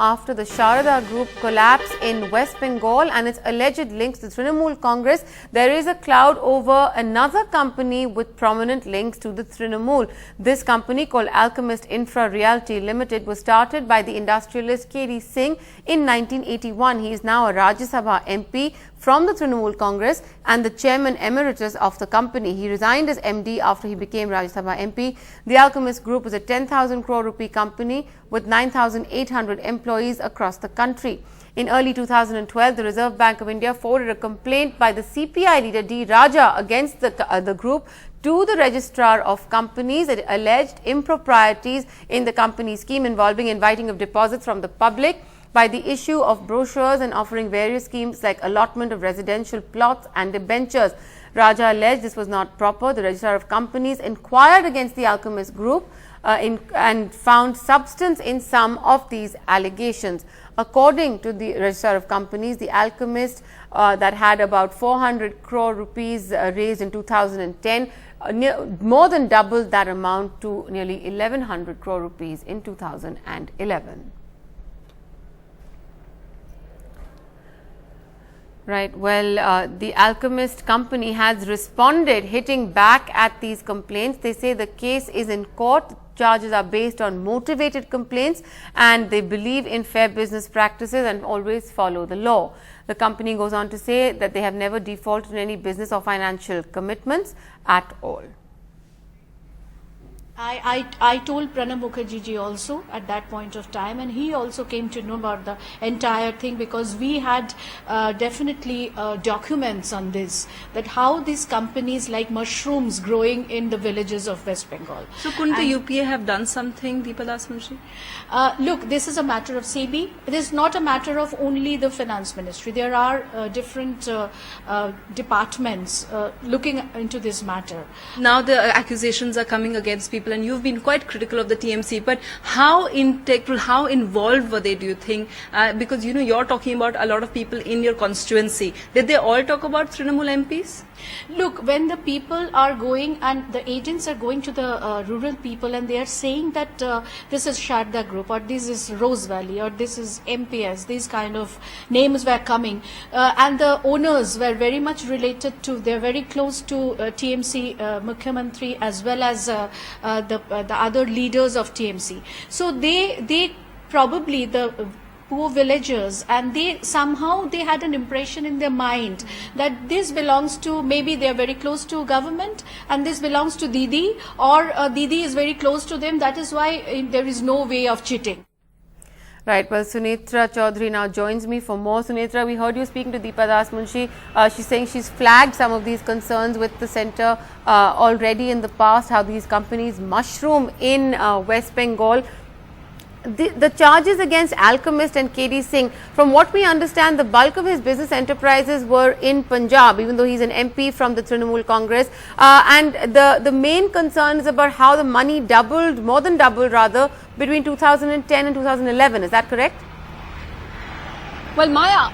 after the Sharada Group collapse in West Bengal and its alleged links to Trinamool Congress, there is a cloud over another company with prominent links to the Trinamool. This company, called Alchemist Infra Realty Limited, was started by the industrialist K.D. Singh in 1981. He is now a Rajya Sabha MP from the Trinamool Congress and the chairman emeritus of the company. He resigned as MD after he became Rajya Sabha MP. The Alchemist Group is a 10,000 crore rupee company with 9,800 employees across the country. In early 2012, the Reserve Bank of India forwarded a complaint by the CPI leader D. Raja against the group to the Registrar of Companies. It alleged improprieties in the company scheme involving inviting of deposits from the public by the issue of brochures and offering various schemes like allotment of residential plots and debentures. Raja alleged this was not proper. The Registrar of Companies inquired against the Alchemist Group and found substance in some of these allegations. According to the Registrar of Companies, the Alchemist that had about 400 crore rupees raised in 2010, more than doubled that amount to nearly 1100 crore rupees in 2011. Right. Well, the Alchemist company has responded, hitting back at these complaints. They say the case is in court. Charges are based on motivated complaints and they believe in fair business practices and always follow the law. The company goes on to say that they have never defaulted in any business or financial commitments at all. I told Pranab Mukherjee ji also at that point of time, and he also came to know about the entire thing because we had definitely documents on this, that how these companies like mushrooms growing in the villages of West Bengal. So couldn't the UPA have done something, Deepa Das Munshi? Look, this is a matter of SEBI. It is not a matter of only the finance ministry. There are different departments looking into this matter. Now the accusations are coming against people, and you've been quite critical of the TMC, but how integral, how involved were they, do you think? Because you know, you're talking about a lot of people in your constituency. Did they all talk about Trinamool MPs? Look, when the people are going and the agents are going to the rural people and they are saying that this is Sharda Group or this is Rose Valley or this is MPS, these kind of names were coming and the owners were very much related to, they're very close to TMC Mukhyamantri as well as the other leaders of TMC. So they probably, the poor villagers, and they somehow they had an impression in their mind that this belongs to, maybe they are very close to government and this belongs to Didi, or Didi is very close to them, that is why there is no way of cheating. Right. Well, Sunetra Chaudhary now joins me for more. Sunetra, we heard you speaking to Deepa Das Munshi. She's saying she's flagged some of these concerns with the centre already in the past, how these companies mushroom in West Bengal. The charges against Alchemist and K.D. Singh, from what we understand, the bulk of his business enterprises were in Punjab, even though he's an MP from the Trinamool Congress. And the main concern is about how the money doubled, more than doubled rather, between 2010 and 2011. Is that correct? Well, Maya,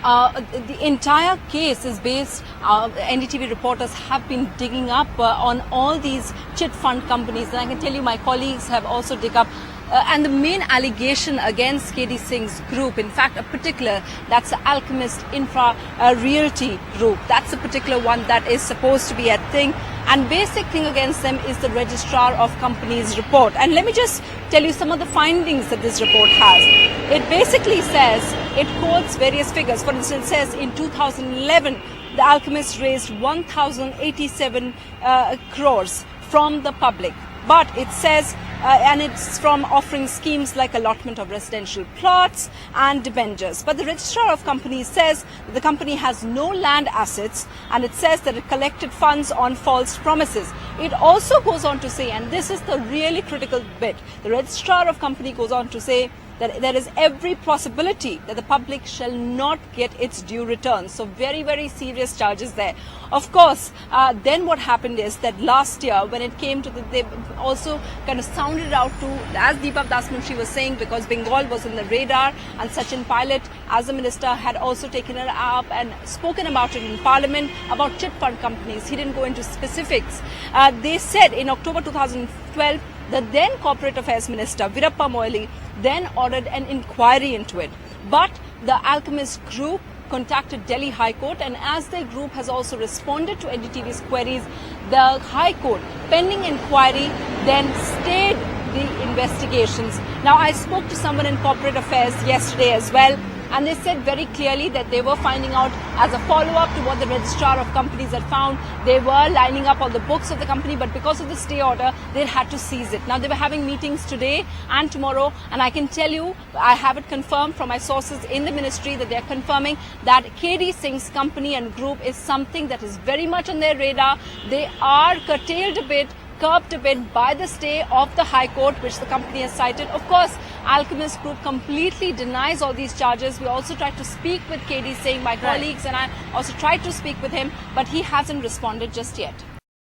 the entire case is based, NDTV reporters have been digging up on all these chit fund companies. And I can tell you my colleagues have also dug up. And the main allegation against K.D. Singh's group, in fact, a particular, that's the Alchemist Infra Realty Group. That's a particular one that is supposed to be a thing. And basic thing against them is the Registrar of Companies report. And let me just tell you some of the findings that this report has. It basically says, it quotes various figures. For instance, it says in 2011, the Alchemist raised 1,087 crores from the public. But it says, and it's from offering schemes like allotment of residential plots and debentures. But the Registrar of Companies says that the company has no land assets, and it says that it collected funds on false promises. It also goes on to say, and this is the really critical bit, the Registrar of Company goes on to say that there is every possibility that the public shall not get its due return. So very, very serious charges there. Of course, then what happened is that last year when it came to they also kind of sounded out to, as Deepa Das Munshi was saying, because Bengal was in the radar and Sachin Pilot as a minister had also taken it up and spoken about it in Parliament about chit fund companies. He didn't go into specifics. They said in October 2012, the then Corporate Affairs Minister, Virappa Moily, then ordered an inquiry into it. But the Alchemist Group contacted Delhi High Court, and as their group has also responded to NDTV's queries, the High Court, pending inquiry, then stayed the investigations. Now, I spoke to someone in corporate affairs yesterday as well, and they said very clearly that they were finding out as a follow-up to what the registrar of companies had found. They were lining up all the books of the company, but because of the stay order, they had to seize it. Now, they were having meetings today and tomorrow, and I can tell you, I have it confirmed from my sources in the ministry that they're confirming that KD Singh's company and group is something that is very much on their radar. They are curtailed a bit, curbed a bit by the stay of the High Court, which the company has cited. Of course, Alchemist Group completely denies all these charges. We also tried to speak with KD Singh, my colleagues, and I also tried to speak with him, but he hasn't responded just yet.